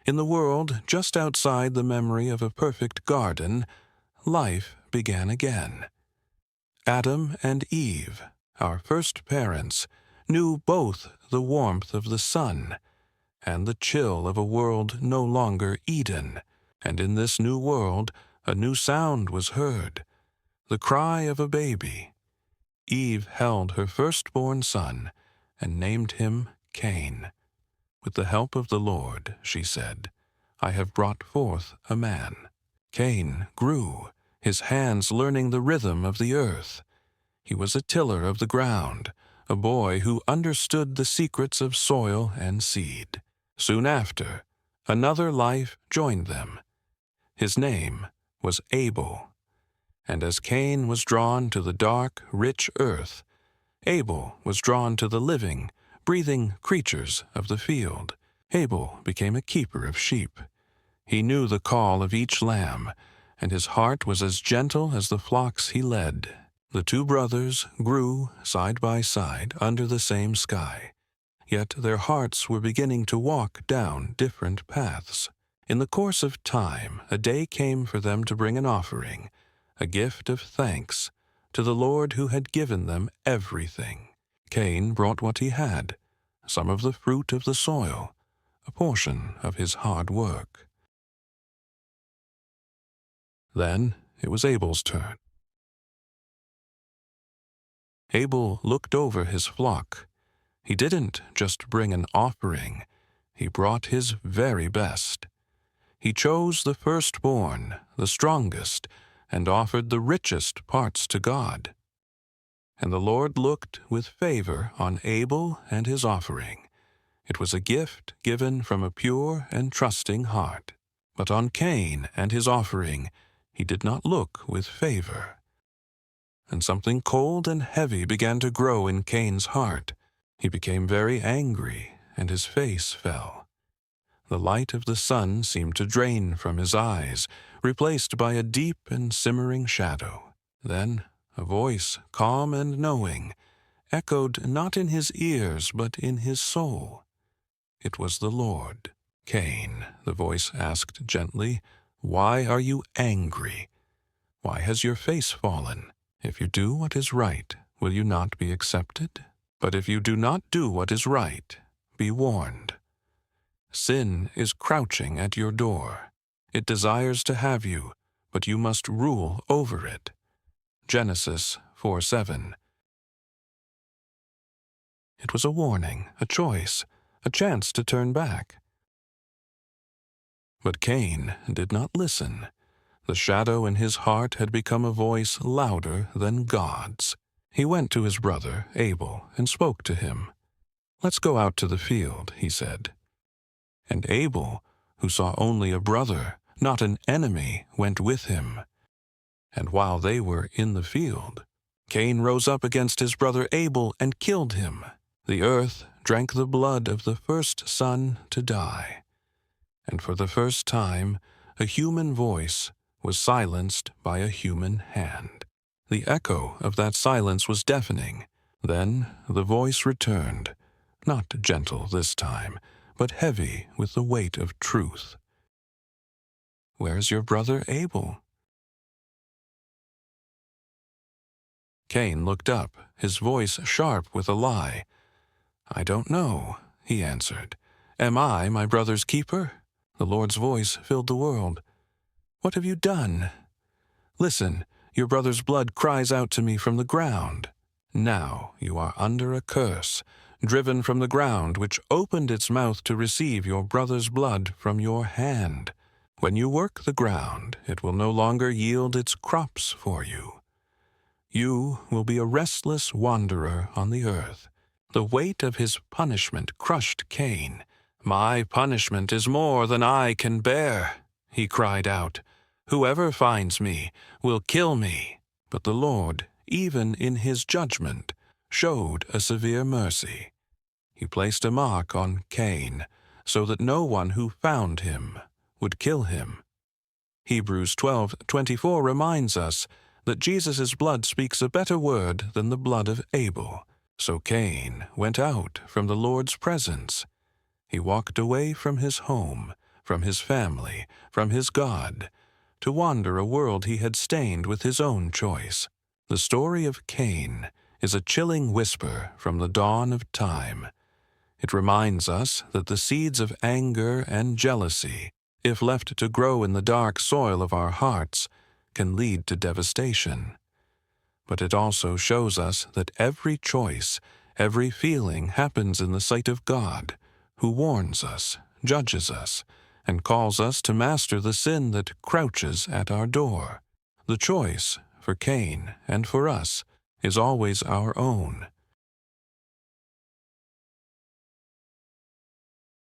In the world just outside the memory of a perfect garden, life began again. Adam and Eve, our first parents, knew both the warmth of the sun and the chill of a world no longer Eden, and in this new world a new sound was heard, the cry of a baby. Eve held her firstborn son and named him Cain. With the help of the Lord, she said, I have brought forth a man. Cain grew, his hands learning the rhythm of the earth. He was a tiller of the ground, a boy who understood the secrets of soil and seed. Soon after, another life joined them. His name was Abel. And as Cain was drawn to the dark, rich earth, Abel was drawn to the living, breathing creatures of the field. Abel became a keeper of sheep. He knew the call of each lamb, and his heart was as gentle as the flocks he led. The two brothers grew side by side under the same sky, yet their hearts were beginning to walk down different paths. In the course of time, a day came for them to bring an offering, a gift of thanks, to the Lord who had given them everything. Cain brought what he had, some of the fruit of the soil, a portion of his hard work. Then it was Abel's turn. Abel looked over his flock. He didn't just bring an offering, he brought his very best. He chose the firstborn, the strongest, and offered the richest parts to God. And the Lord looked with favor on Abel and his offering. It was a gift given from a pure and trusting heart. But on Cain and his offering, he did not look with favor. And something cold and heavy began to grow in Cain's heart. He became very angry, and his face fell. The light of the sun seemed to drain from his eyes, replaced by a deep and simmering shadow. Then a voice, calm and knowing, echoed not in his ears but in his soul. It was the Lord. Cain, the voice asked gently, why are you angry? Why has your face fallen? If you do what is right, will you not be accepted? But if you do not do what is right, be warned. Sin is crouching at your door. It desires to have you, but you must rule over it. Genesis 4:7. It was a warning, a choice, a chance to turn back. But Cain did not listen. The shadow in his heart had become a voice louder than God's. He went to his brother, Abel, and spoke to him. Let's go out to the field, he said. And Abel, who saw only a brother, not an enemy, went with him. And while they were in the field, Cain rose up against his brother Abel and killed him. The earth drank the blood of the first son to die. And for the first time, a human voice was silenced by a human hand. The echo of that silence was deafening. Then the voice returned, not gentle this time, but heavy with the weight of truth. Where's your brother Abel? Cain looked up, his voice sharp with a lie. I don't know, he answered. Am I my brother's keeper? The Lord's voice filled the world. What have you done? Listen, your brother's blood cries out to me from the ground. Now you are under a curse, driven from the ground which opened its mouth to receive your brother's blood from your hand. When you work the ground, it will no longer yield its crops for you. You will be a restless wanderer on the earth. The weight of his punishment crushed Cain. My punishment is more than I can bear, he cried out. Whoever finds me will kill me. But the Lord, even in his judgment, showed a severe mercy. He placed a mark on Cain, so that no one who found him would kill him. Hebrews 12:24 reminds us that Jesus' blood speaks a better word than the blood of Abel. So Cain went out from the Lord's presence. He walked away from his home, from his family, from his God, to wander a world he had stained with his own choice. The story of Cain is a chilling whisper from the dawn of time. It reminds us that the seeds of anger and jealousy, if left to grow in the dark soil of our hearts, can lead to devastation. But it also shows us that every choice, every feeling happens in the sight of God, who warns us, judges us, and calls us to master the sin that crouches at our door. The choice, for Cain and for us, is always our own.